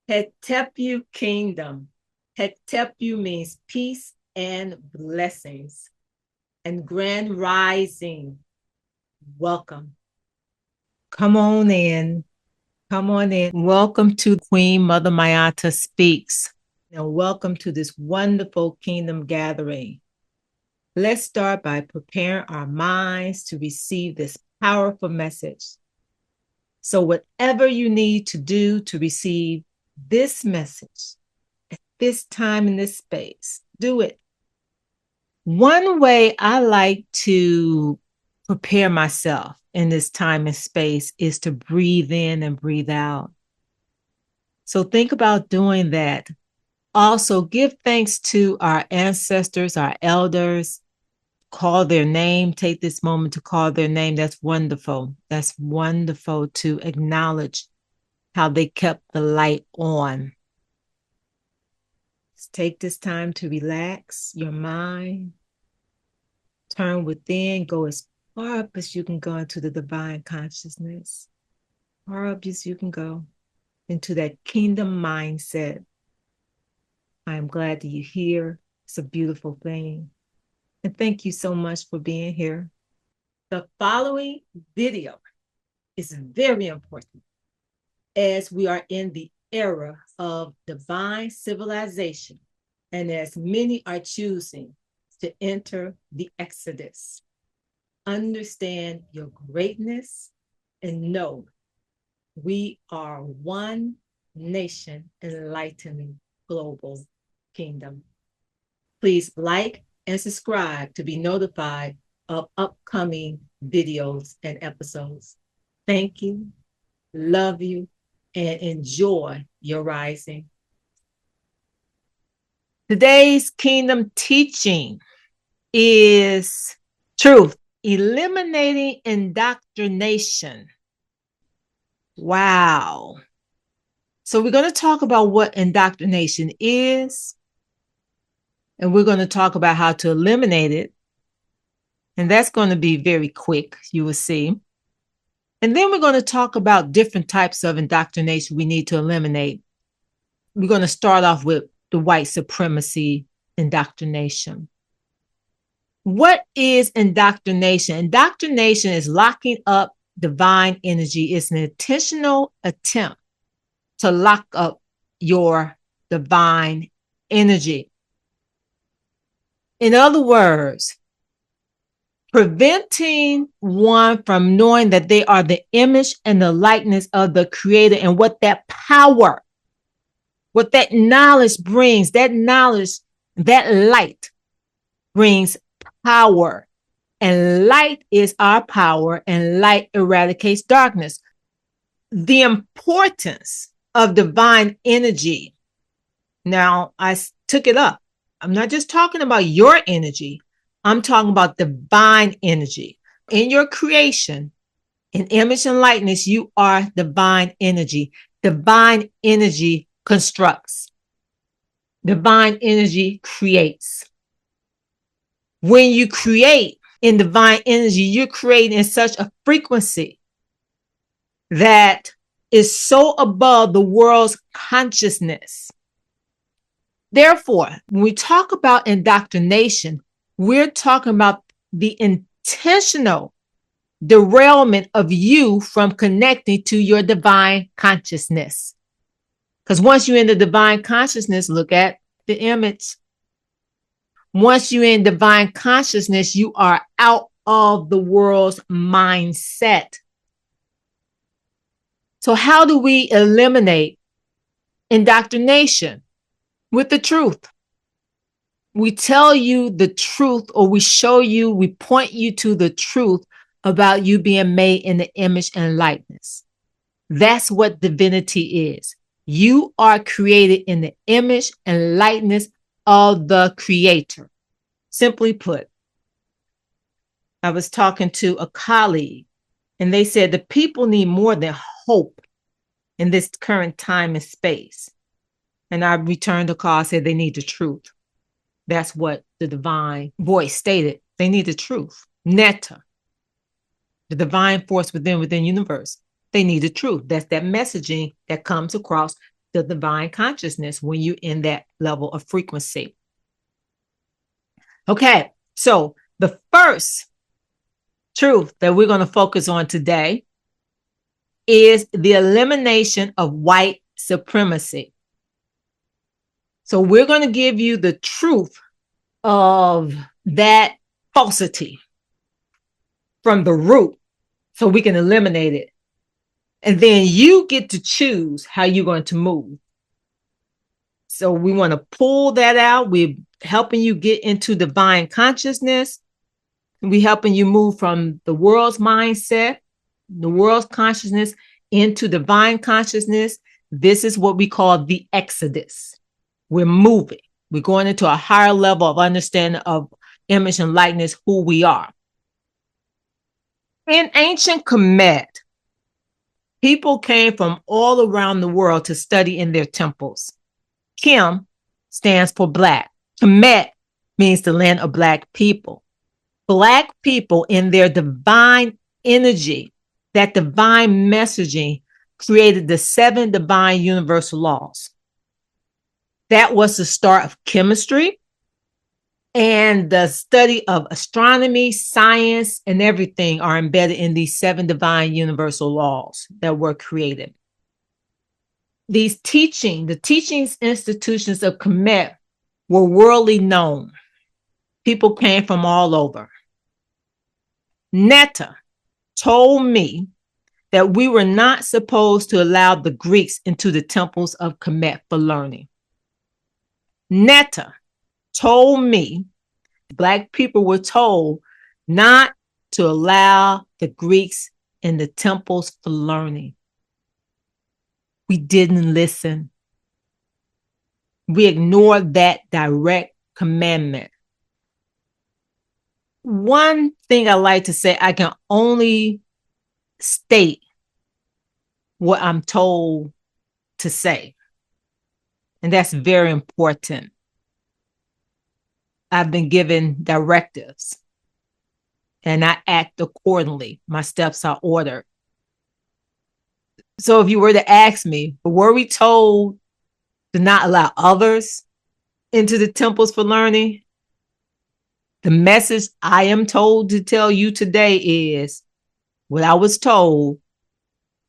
Hetepu Kingdom. Hetepu means peace and blessings. And grand rising. Welcome. Come on in. Come on in. Welcome to Queen Mother Mayata Speaks. And welcome to this wonderful kingdom gathering. Let's start by preparing our minds to receive this powerful message. So whatever you need to do to receive this message at this time in this space, do it. One way I like to prepare myself in this time and space is to breathe in and breathe out. So think about doing that. Also, give thanks to our ancestors, our elders. Call their name. Take this moment to call their name. That's wonderful. That's wonderful to acknowledge how they kept the light on. Just take this time to relax your mind. Turn within. Go as far up as you can go into the divine consciousness. Far up as you can go into that kingdom mindset. I am glad that you're here. It's a beautiful thing. And thank you so much for being here. The following video is very important as we are in the era of divine civilization and as many are choosing to enter the Exodus. Understand your greatness and know we are one nation enlightening global kingdom. Please like and subscribe to be notified of upcoming videos and episodes. Thank you, love you, and enjoy your rising. Today's kingdom teaching is truth, eliminating indoctrination. Wow. So we're going to talk about what indoctrination is, and we're going to talk about how to eliminate it. And that's going to be very quick, you will see. And then we're going to talk about different types of indoctrination we need to eliminate. We're going to start off with the white supremacy indoctrination. What is indoctrination? Indoctrination is locking up divine energy. It's an intentional attempt to lock up your divine energy. In other words, preventing one from knowing that they are the image and the likeness of the Creator and what that power, what that knowledge brings, that knowledge, that light brings power. And light is our power, and light eradicates darkness. The importance of divine energy. Now, I took it up. I'm not just talking about your energy. I'm talking about divine energy. In your creation, in image and likeness, you are divine energy. Divine energy constructs. Divine energy creates. When you create in divine energy, you're creating in such a frequency that is so above the world's consciousness. Therefore, when we talk about indoctrination, we're talking about the intentional derailment of you from connecting to your divine consciousness. Because once you're in the divine consciousness, look at the image. Once you're in divine consciousness, you are out of the world's mindset. So how do we eliminate indoctrination? With the truth. We tell you the truth, or we show you, we point you to the truth about you being made in the image and likeness. That's what divinity is. You are created in the image and likeness of the Creator. Simply put, I was talking to a colleague, and they said the people need more than hope in this current time and space. And I returned the call, said they need the truth. That's what the divine voice stated. They need the truth. Netta, the divine force within universe. They need the truth. That's that messaging that comes across the divine consciousness when you're in that level of frequency. Okay, so the first truth that we're going to focus on today is the elimination of white supremacy. So we're going to give you the truth of that falsity from the root so we can eliminate it. And then you get to choose how you're going to move. So we want to pull that out. We're helping you get into divine consciousness. We're helping you move from the world's mindset, the world's consciousness, into divine consciousness. This is what we call the Exodus. We're moving. We're going into a higher level of understanding of image and likeness, who we are. In ancient Kemet, people came from all around the world to study in their temples. Kim stands for Black. Kemet means the land of Black people. Black people in their divine energy, that divine messaging, created the 7 divine universal laws. That was the start of chemistry and the study of astronomy, science, and everything are embedded in these 7 divine universal laws that were created. The teaching institutions of Kemet were worldly known. People came from all over. Netta told me that we were not supposed to allow the Greeks into the temples of Kemet for learning. Netta told me Black people were told not to allow the Greeks in the temples for learning. We didn't listen. We ignored that direct commandment. One thing I like to say, I can only state what I'm told to say. And that's very important. I've been given directives and I act accordingly. My steps are ordered. So if you were to ask me, were we told to not allow others into the temples for learning? The message I am told to tell you today is what I was told.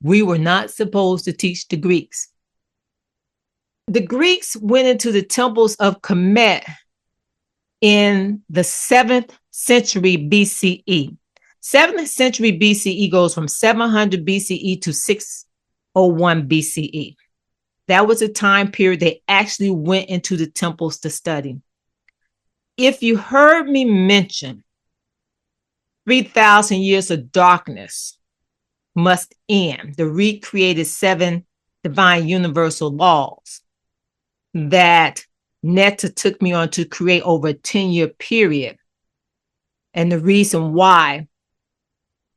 We were not supposed to teach the Greeks. The Greeks went into the temples of Kemet in the 7th century BCE. 7th century BCE goes from 700 BCE to 601 BCE. That was a time period they actually went into the temples to study. If you heard me mention 3,000 years of darkness must end, the recreated 7 divine universal laws that Netta took me on to create over a 10-year period. And the reason why,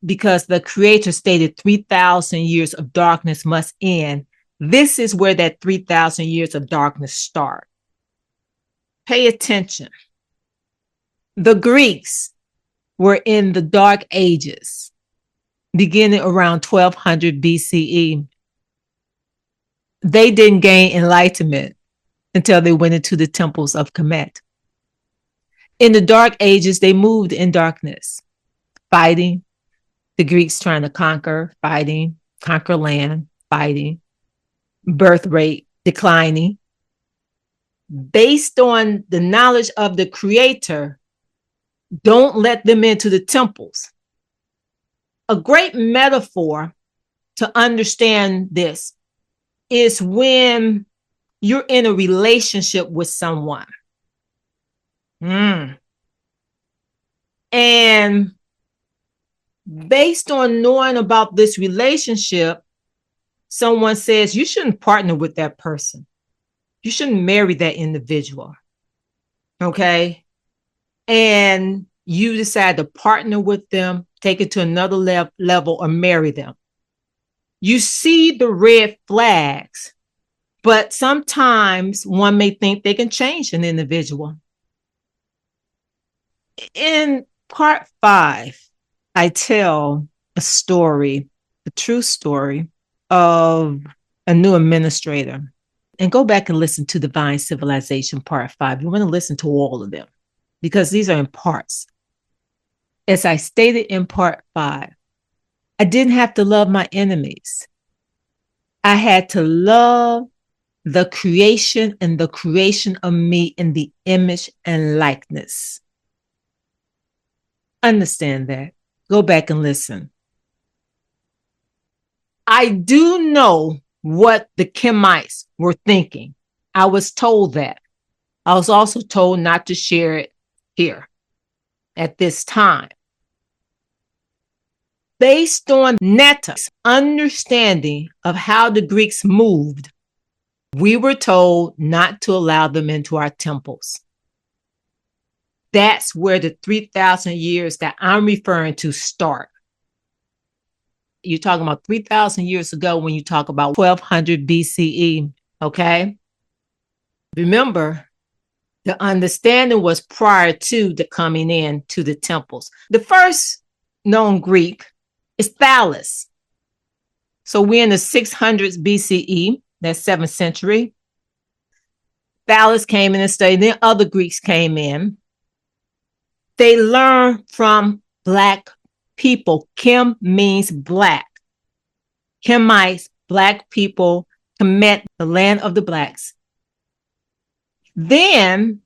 because the creator stated 3,000 years of darkness must end. This is where that 3,000 years of darkness start. Pay attention. The Greeks were in the Dark Ages, beginning around 1200 BCE. They didn't gain enlightenment until they went into the temples of Kemet. In the Dark Ages, they moved in darkness, fighting. The Greeks trying to conquer, fighting, conquer land, fighting, birth rate declining. Based on the knowledge of the creator, don't let them into the temples. A great metaphor to understand this is when you're in a relationship with someone. And based on knowing about this relationship, someone says you shouldn't partner with that person. You shouldn't marry that individual. Okay? And you decide to partner with them, take it to another level, or marry them. You see the red flags, but sometimes one may think they can change an individual. In part 5, I tell a story, a true story of a new administrator. And go back and listen to Divine Civilization Part 5. You want to listen to all of them because these are in parts. As I stated in Part 5, I didn't have to love my enemies. I had to love the creation and the creation of me in the image and likeness. Understand that. Go back and listen. I do know what the Kemites were thinking. I was told that. I was also told not to share it here at this time. Based on Netta's understanding of how the Greeks moved, we were told not to allow them into our temples. That's where the 3,000 years that I'm referring to start. You're talking about 3,000 years ago when you talk about 1200 BCE, okay? Remember, the understanding was prior to the coming in to the temples. The first known Greek is Thales. So we're in the 600s BCE, that's 7th century. Thales came in and studied, then other Greeks came in. They learned from Black people. Chem means Black. Kemites, Black people, Kemet, the land of the Blacks. Then,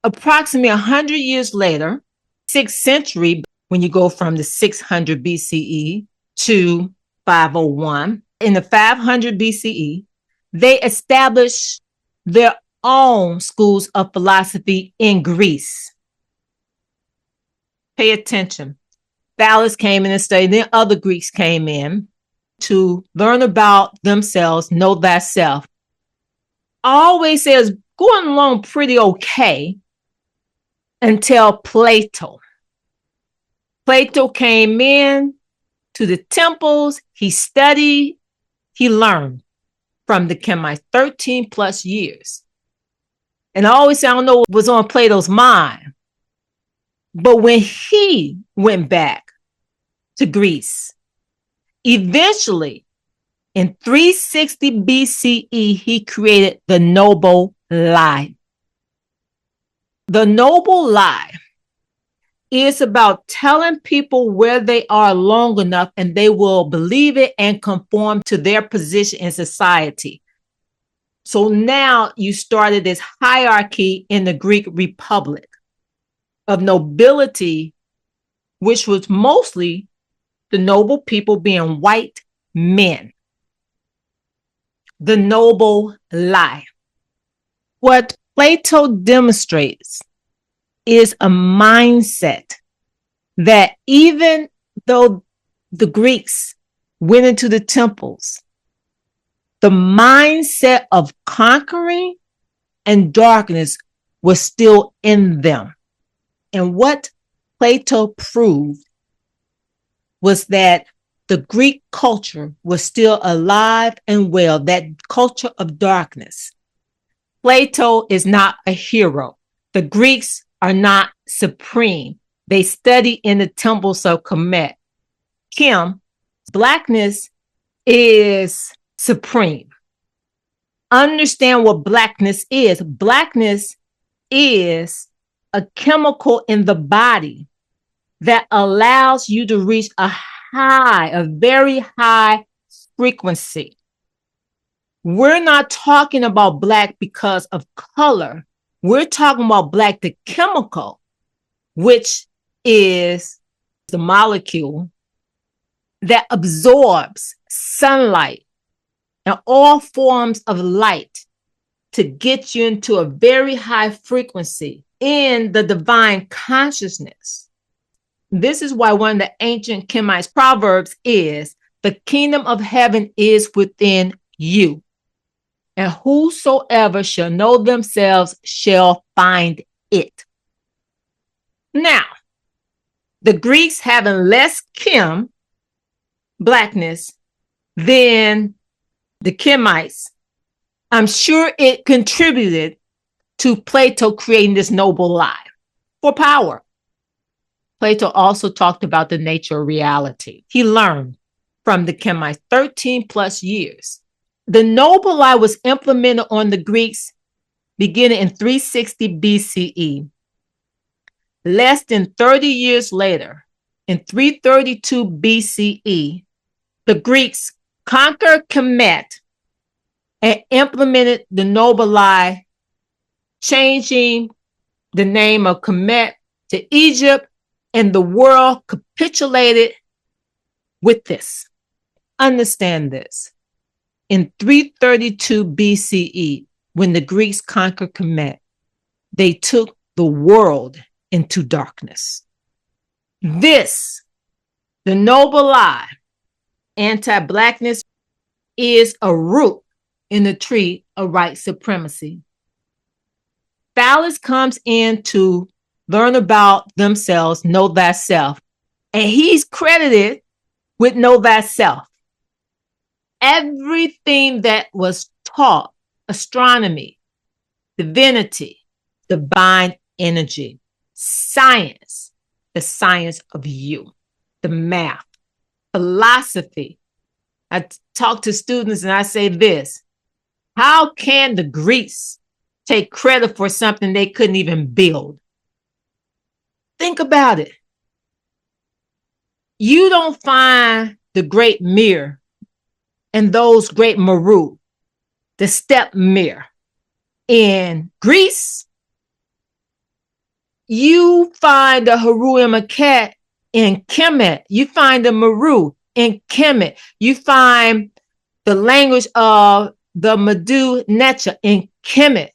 approximately 100 years later, 6th century, when you go from the 600 BCE to 501, in the 500 BCE, they established their own schools of philosophy in Greece. Pay attention. Thales came in and studied, then other Greeks came in to learn about themselves, know thyself. Always says going along pretty okay until Plato. Plato came in to the temples, he studied, he learned from the Kemites 13 plus years. And I always say, I don't know what was on Plato's mind. But when he went back to Greece, eventually in 360 BCE, he created the noble lie. The noble lie is about telling people where they are long enough and they will believe it and conform to their position in society. So now you started this hierarchy in the Greek Republic of nobility, which was mostly the noble people being white men. The noble lie. What Plato demonstrates is a mindset that even though the Greeks went into the temples, the mindset of conquering and darkness was still in them. And what Plato proved was that the Greek culture was still alive and well, that culture of darkness. Plato is not a hero. The Greeks are not supreme. They study in the temples of Kemet. Kim, Blackness is supreme. Understand what Blackness is. Blackness is a chemical in the body that allows you to reach a very high frequency. We're not talking about Black because of color. We're talking about Black, the chemical, which is the molecule that absorbs sunlight and all forms of light to get you into a very high frequency in the divine consciousness. This is why one of the ancient Kemites proverbs is, the kingdom of heaven is within you, and whosoever shall know themselves shall find it. Now, the Greeks having less Kim, Blackness, than the Kemites, I'm sure it contributed to Plato creating this noble lie for power. Plato also talked about the nature of reality. He learned from the Kemites 13 plus years The noble lie was implemented on the Greeks beginning in 360 BCE. Less than 30 years later, in 332 BCE, the Greeks conquered Kemet and implemented the noble lie, changing the name of Kemet to Egypt, and the world capitulated with this. Understand this. In 332 BCE, when the Greeks conquered Kemet, they took the world into darkness. This, the noble lie, anti-Blackness, is a root in the tree of white supremacy. Phallus comes in to learn about themselves, know thyself, and he's credited with know thyself. Everything that was taught, astronomy, divinity, divine energy, science, the science of you, the math, philosophy. I talk to students and I say this: how can the Greeks take credit for something they couldn't even build? Think about it. You don't find the great mirror and those great Meru, the step mirror, in Greece. You find the Haru and Maket in Kemet. You find the Meru in Kemet. You find the language of the Medu Necha in Kemet.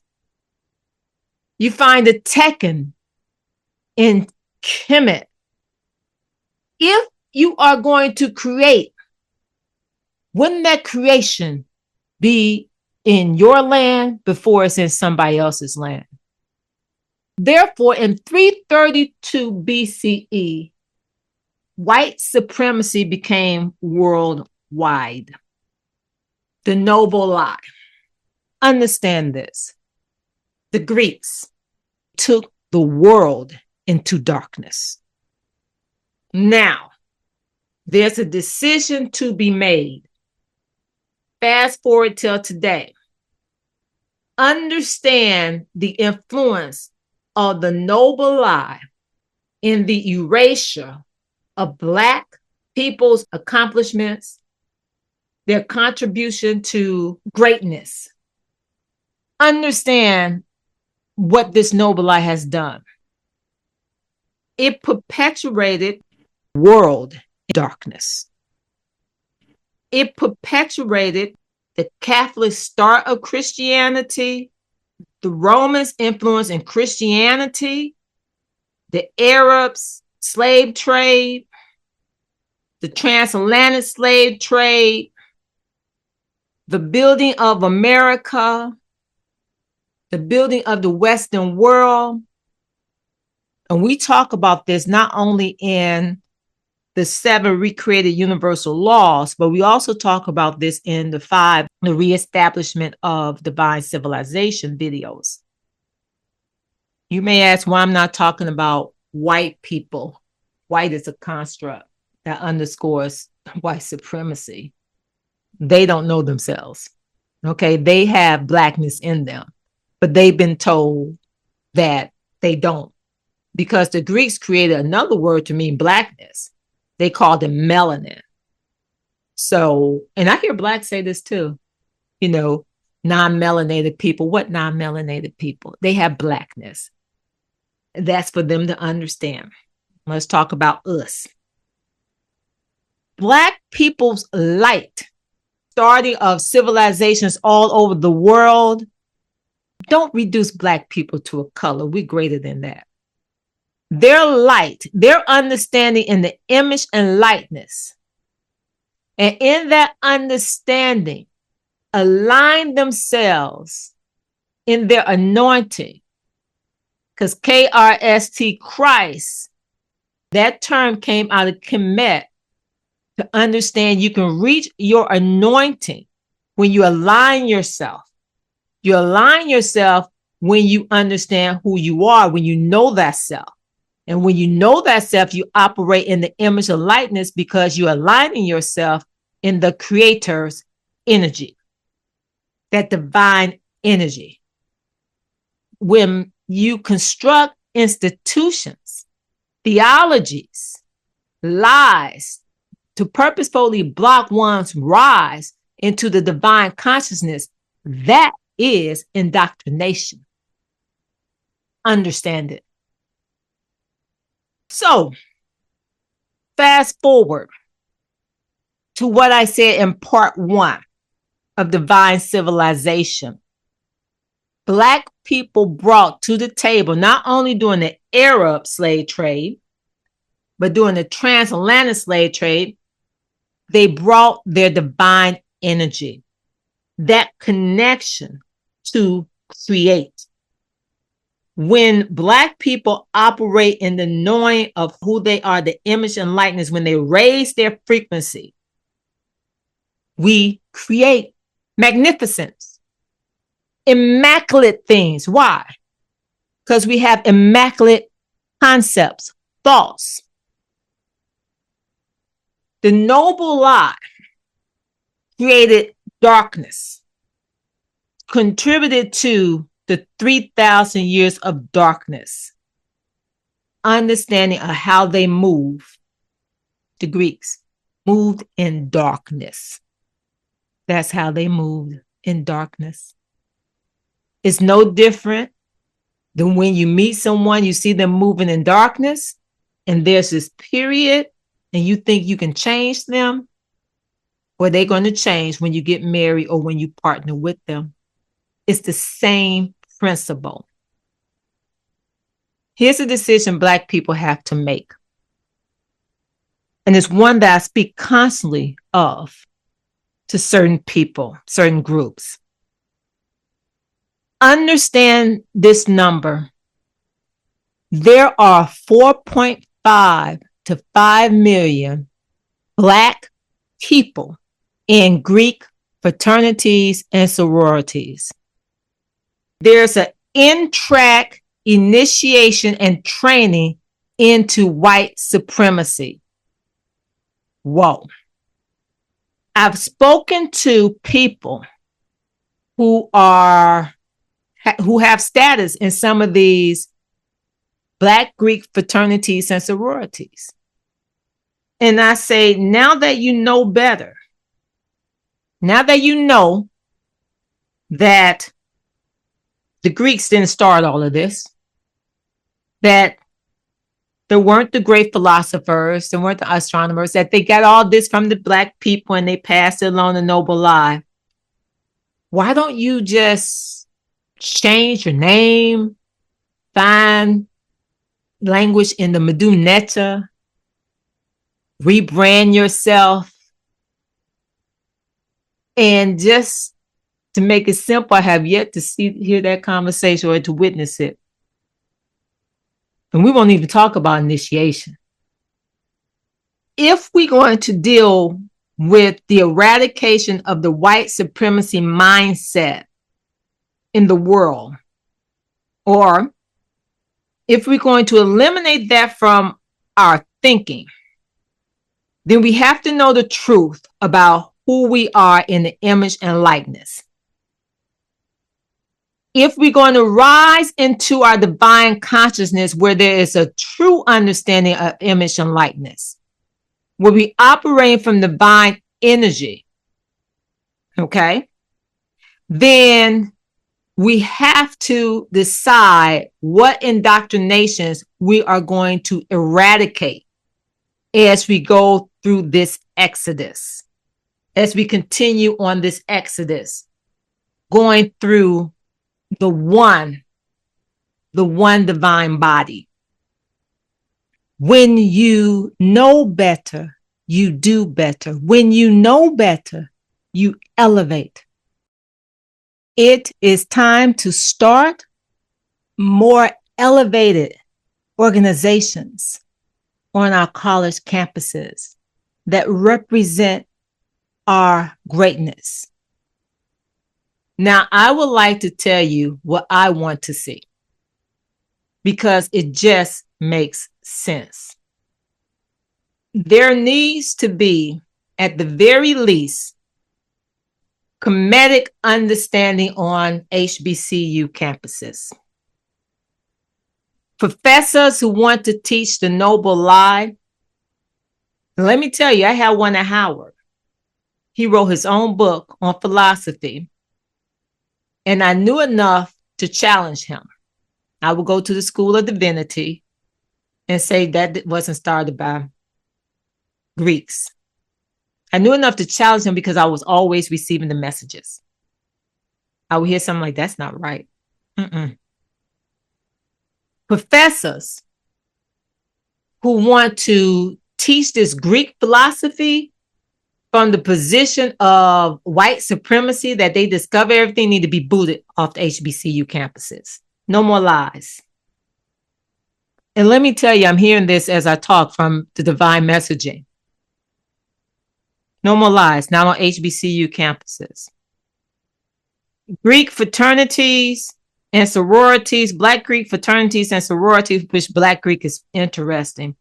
You find the Tekken in Kemet. If you are going to create, wouldn't that creation be in your land before it's in somebody else's land? Therefore, in 332 BCE, white supremacy became worldwide. The noble lie. Understand this. The Greeks took the world into darkness. Now, there's a decision to be made. Fast forward till today. Understand the influence of the noble lie in the erasure of Black people's accomplishments, their contribution to greatness. Understand what this noble lie has done. It perpetuated world in darkness. It perpetuated the Catholic start of Christianity, the Romans' influence in Christianity, the Arabs' slave trade, the transatlantic slave trade, the building of America, the building of the Western world. And we talk about this not only in the 7 recreated universal laws, but we also talk about this in the 5, the reestablishment of divine civilization videos. You may ask why I'm not talking about white people. White is a construct that underscores white supremacy. They don't know themselves. Okay, they have Blackness in them, but they've been told that they don't, because the Greeks created another word to mean Blackness. They called it melanin. So, and I hear Blacks say this too, non-melanated people. What non-melanated people? They have Blackness. That's for them to understand. Let's talk about us. Black people's light, starting of civilizations all over the world, don't reduce Black people to a color. We're greater than that. Their light, their understanding in the image and likeness, and in that understanding, align themselves in their anointing. Because KRST, Christ, that term came out of Kemet, to understand you can reach your anointing when you align yourself. You align yourself when you understand who you are, when you know thyself. And when you know thyself, you operate in the image of likeness because you're aligning yourself in the Creator's energy. that divine energy. When you construct institutions, theologies, lies to purposefully block one's rise into the divine consciousness, that is indoctrination. Understand it. So, fast forward to what I said in part 1 of divine civilization. Black people brought to the table, not only during the Arab slave trade, but during the transatlantic slave trade, they brought their divine energy, that connection to create. When Black people operate in the knowing of who they are, the image and likeness, when they raise their frequency, we create magnificence, immaculate things. Why? Because we have immaculate concepts, thoughts. The noble lie created darkness, contributed to the 3,000 years of darkness. Understanding of how they move. The Greeks moved in darkness. That's how they moved, in darkness. It's no different than when you meet someone, you see them moving in darkness, and there's this period, and you think you can change them, or they're going to change when you get married or when you partner with them. It's the same principle. Here's a decision Black people have to make. And it's one that I speak constantly of to certain people, certain groups. Understand this number. There are 4.5 to 5 million Black people in Greek fraternities and sororities. There's an in-track initiation and training into white supremacy. Whoa. I've spoken to people who have status in some of these Black Greek fraternities and sororities. And I say, now that you know better, now that you know that the Greeks didn't start all of this, that there weren't the great philosophers, there weren't the astronomers, that they got all this from the Black people and they passed it along the noble lie. Why don't you just change your name, find language in the Meduneta, rebrand yourself, and just to make it simple, I have yet to hear that conversation or to witness it. And we won't even talk about initiation. If we're going to deal with the eradication of the white supremacy mindset in the world, or if we're going to eliminate that from our thinking, then we have to know the truth about who we are in the image and likeness. If we're going to rise into our divine consciousness where there is a true understanding of image and likeness, where we operate from divine energy, okay, then we have to decide what indoctrinations we are going to eradicate as we go through this exodus, as we continue on this exodus, going through the one divine body. When you know better, you do better. When you know better, you elevate. It is time to start more elevated organizations on our college campuses that represent our greatness. Now, I would like to tell you what I want to see, because it just makes sense. There needs to be, at the very least, Comedic understanding on HBCU campuses. Professors who want to teach the noble lie. Let me tell you, I had one at Howard. He wrote his own book on philosophy, and I knew enough to challenge him. I would go to the School of Divinity and say that wasn't started by Greeks. I knew enough to challenge him because I was always receiving the messages. I would hear something like, that's not right. Professors who want to teach this Greek philosophy from the position of white supremacy, that they discover everything, need to be booted off the HBCU campuses. No more lies. And let me tell you, I'm hearing this as I talk from the divine messaging. No more lies, not on HBCU campuses. Greek fraternities and sororities, Black Greek fraternities and sororities, which Black Greek is interesting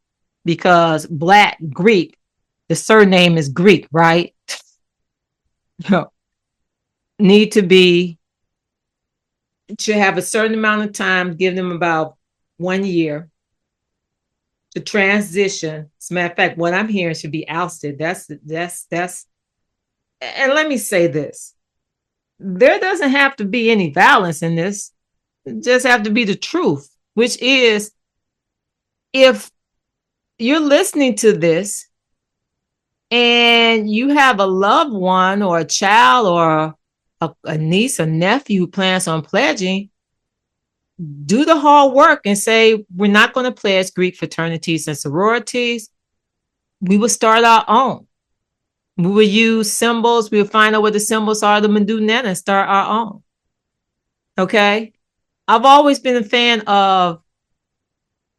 because Black Greek, the surname is Greek, right? Need to be, should have a certain amount of time, give them about 1 year to transition. As a matter of fact, what I'm hearing should be ousted. That's, and let me say this. There doesn't have to be any violence in this. It just have to be the truth, which is, if you're listening to this and you have a loved one or a child or a niece or nephew who plans on pledging, do the hard work and say, we're not going to pledge Greek fraternities and sororities. We will start our own. We will use symbols. We will find out what the symbols are, the Medunet, and start our own. Okay? I've always been a fan of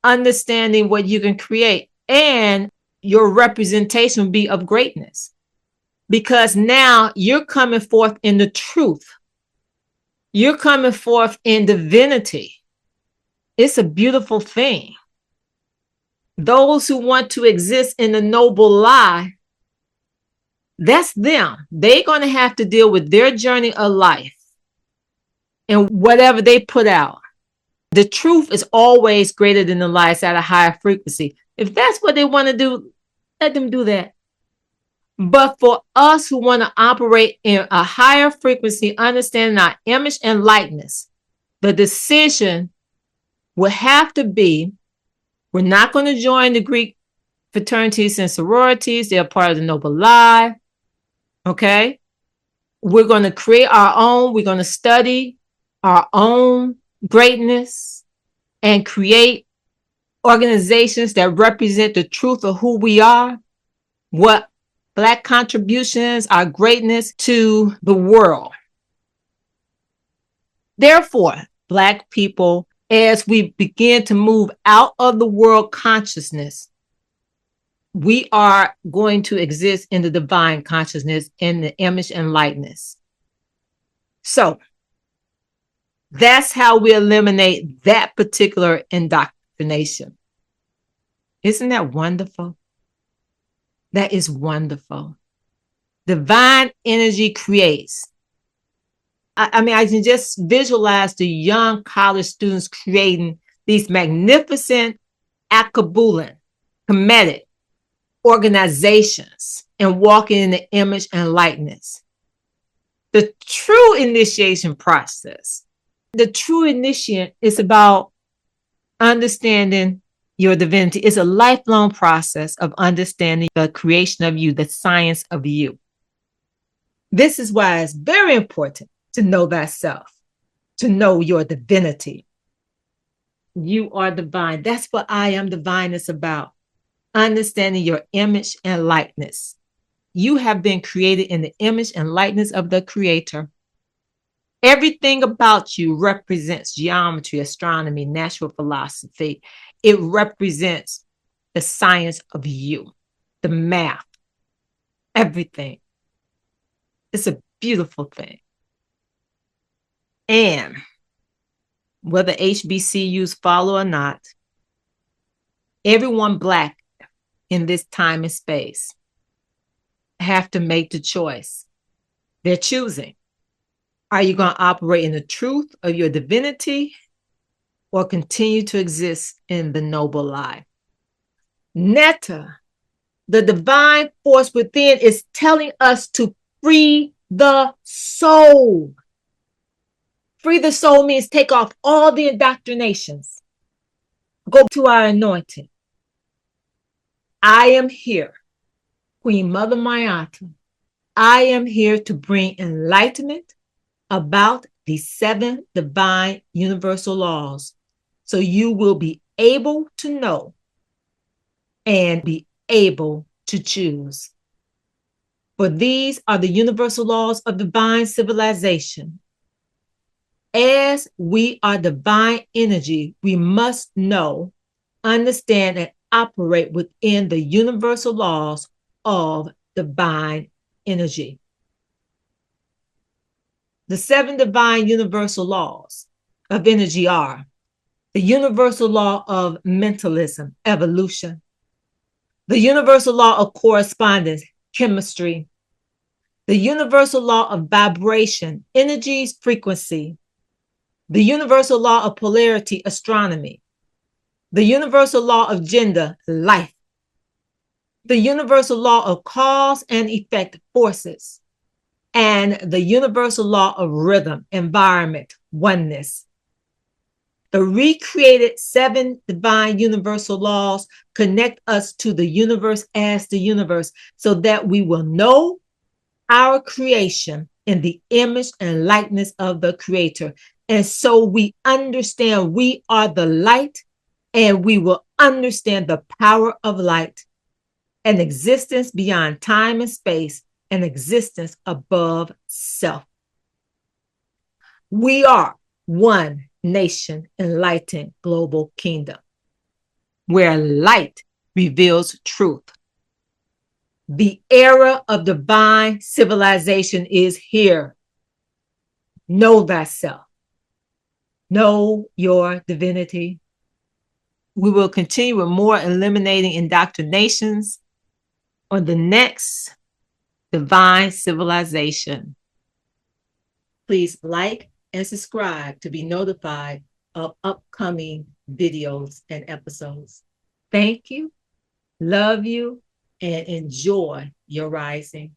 understanding what you can create, and your representation will be of greatness, because now you're coming forth in the truth. You're coming forth in divinity. It's a beautiful thing. Those who want to exist in the noble lie, that's them. They're going to have to deal with their journey of life and whatever they put out. The truth is always greater than the lie. It's at a higher frequency. If that's what they want to do, let them do that. But for us who want to operate in a higher frequency, understanding our image and likeness, the decision will have to be, we're not going to join the Greek fraternities and sororities. They're part of the noble lie. Okay? We're going to create our own. We're going to study our own greatness and create organizations that represent the truth of who we are, what Black contributions, our greatness to the world. Therefore, Black people, as we begin to move out of the world consciousness, we are going to exist in the divine consciousness, in the image and likeness. So that's how we eliminate that particular indoctrination. Isn't that wonderful? That is wonderful. Divine energy creates. I mean, I can just visualize the young college students creating these magnificent Akabulan, comedic organizations and walking in the image and likeness. The true initiation process, the true initiate is about understanding your divinity. It's a lifelong process of understanding the creation of you, the science of you. This is why it's very important to know thyself, to know your divinity. You are divine. That's what I Am Divine is about. Understanding your image and likeness. You have been created in the image and likeness of the Creator. Everything about you represents geometry, astronomy, natural philosophy. It represents the science of you, the math, everything. It's a beautiful thing. And whether HBCUs follow or not, everyone Black in this time and space have to make the choice They're choosing. Are you going to operate in the truth of your divinity or continue to exist in the noble lie? Netta, the divine force within, is telling us to free the soul. Free the soul means take off all the indoctrinations. Go to our anointing. I am here, Queen Mother Mayata. I am here to bring enlightenment about the 7 divine universal laws, so you will be able to know and be able to choose. For these are the universal laws of divine civilization. As we are divine energy, we must know, understand, and operate within the universal laws of divine energy. The 7 divine universal laws of energy are the universal law of mentalism, evolution, the universal law of correspondence, chemistry, the universal law of vibration, energy's frequency, the universal law of polarity, astronomy, the universal law of gender, life, the universal law of cause and effect, forces, and the universal law of rhythm, environment, oneness. The recreated 7 divine universal laws connect us to the universe as the universe, so that we will know our creation in the image and likeness of the Creator. And so we understand we are the light, and we will understand the power of light, an existence beyond time and space, an existence above self. We are one nation, enlightened global kingdom, where light reveals truth. The era of divine civilization is here. Know thyself. Know your divinity. We will continue with more eliminating indoctrinations on the next divine civilization. Please like and subscribe to be notified of upcoming videos and episodes. Thank you, love you, and enjoy your rising.